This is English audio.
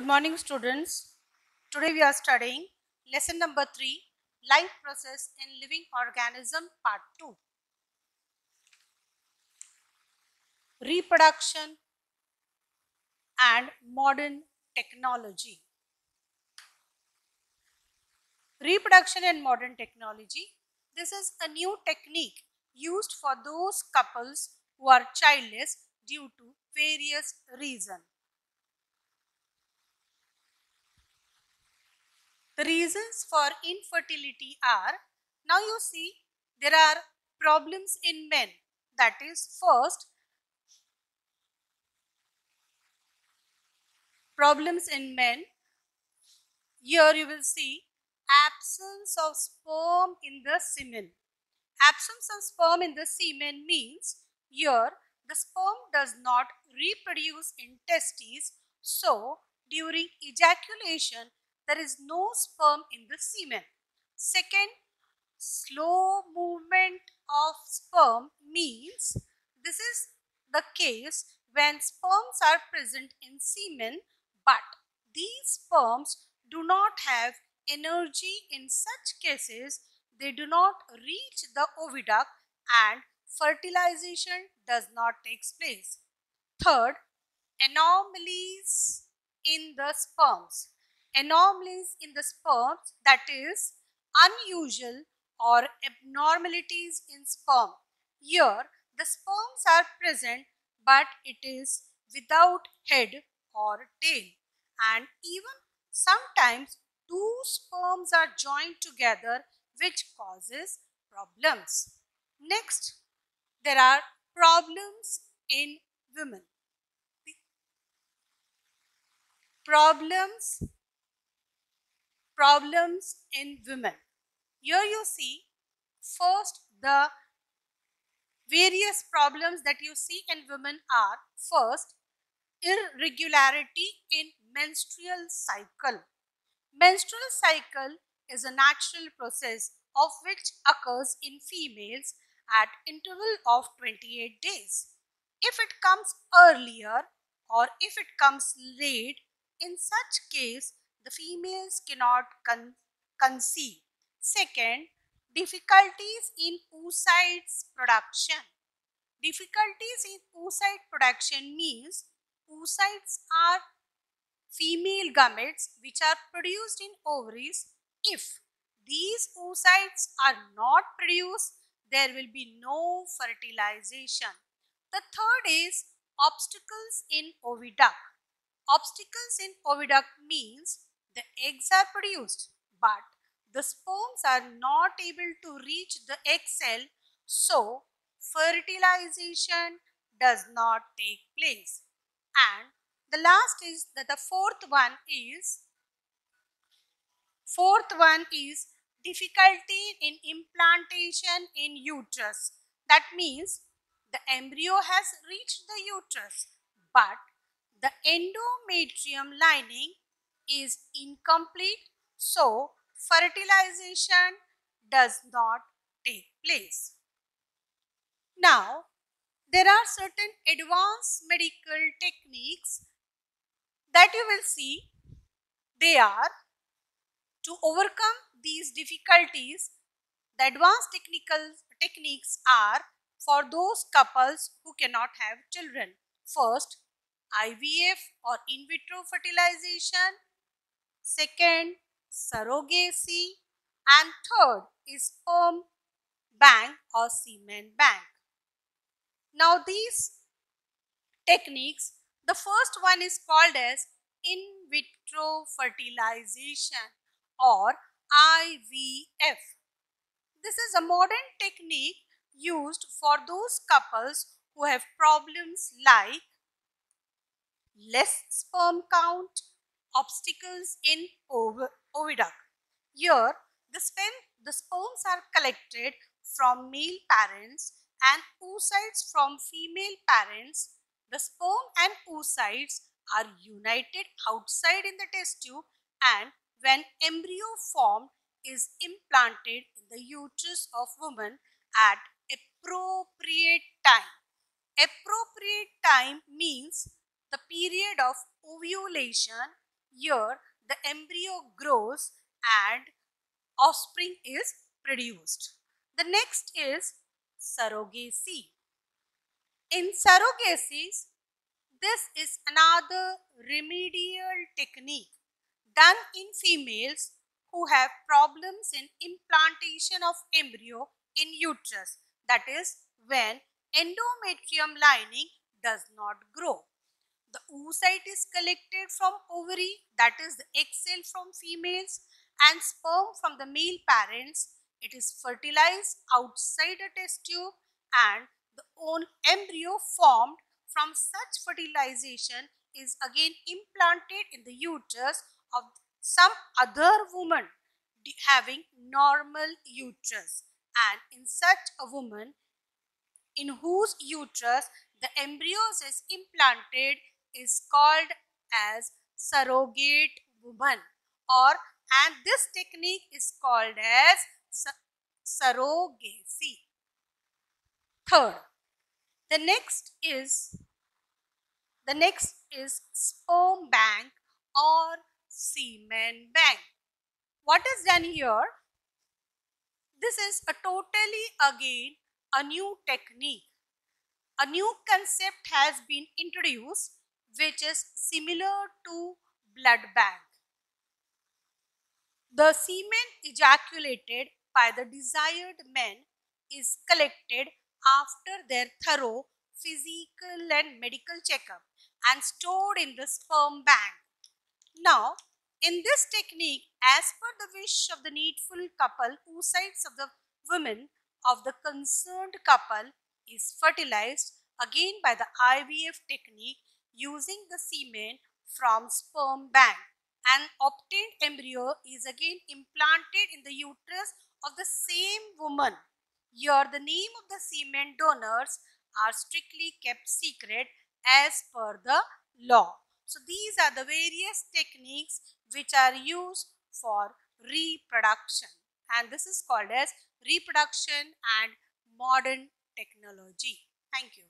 morning, students. Today we are studying lesson number 3, Life Process in Living Organism, part 2. Reproduction and modern technology. Reproduction and modern technology. This is a new technique used for those couples who are childless due to various reasons. The reasons for infertility are, now you see, there are problems in men. That is, first, problems in men. Here you will see absence of sperm in the semen. Absence of sperm in the semen means here the sperm does not reproduce in testes, so during ejaculation there is no sperm in the semen. Second, slow movement of sperm means this is the case when sperms are present in semen, but these sperms do not have energy. In such cases, they do not reach the oviduct and fertilization does not take place. Third, anomalies in the sperms. Anomalies in the sperms, that is unusual or abnormalities in sperm. Here the sperms are present but it is without head or tail, and even sometimes two sperms are joined together, which causes problems. Next, there are problems in women. Problems in women. Here you see first the various problems that you see in women are, first, irregularity in menstrual cycle. Menstrual cycle is a natural process of which occurs in females at interval of 28 days. If it comes earlier or if it comes late, in such case the females cannot conceive. Second, difficulties in oocytes production. Difficulties in oocyte production means oocytes are female gametes which are produced in ovaries. If these oocytes are not produced, there will be no fertilization. The third is obstacles in oviduct. Obstacles in oviduct means the eggs are produced, but the sperms are not able to reach the egg cell, so fertilization does not take place. And the last is that the fourth one is difficulty in implantation in uterus. That means the embryo has reached the uterus, but the endometrium lining is incomplete, so fertilization does not take place. Now, there are certain advanced medical techniques that you will see. They are to overcome these difficulties. The advanced technical techniques are for those couples who cannot have children. First, IVF or in vitro fertilization. Second, surrogacy. And third is sperm bank or semen bank. Now these techniques, the first one is called as in vitro fertilization or IVF. This is a modern technique used for those couples who have problems like less sperm count, obstacles in oviduct. Here, the sperms are collected from male parents and oocytes from female parents. The sperm and oocytes are united outside in the test tube, and when embryo formed is implanted in the uterus of woman at appropriate time. Appropriate time means the period of ovulation. Here the embryo grows and offspring is produced. The next is surrogacy. In surrogacies, this is another remedial technique done in females who have problems in implantation of embryo in uterus, that is when endometrium lining does not grow. The oocyte is collected from ovary, that is the egg cell from females, and sperm from the male parents. It is fertilized outside a test tube, and the own embryo formed from such fertilization is again implanted in the uterus of some other woman having normal uterus, and in such a woman in whose uterus the embryos is implanted is called as surrogate woman, or and this technique is called as surrogacy. Third, the next is sperm bank or semen bank. What is done here? This is a totally again a new technique. A new concept has been introduced which is similar to blood bank. The semen ejaculated by the desired man is collected after their thorough physical and medical checkup and stored in the sperm bank. Now, in this technique, as per the wish of the needful couple, oocytes of the women of the concerned couple is fertilized again by the IVF technique using the semen from sperm bank, and obtained embryo is again implanted in the uterus of the same woman. Here the name of the semen donors are strictly kept secret as per the law. So these are the various techniques which are used for reproduction, and this is called as reproduction and modern technology. Thank you.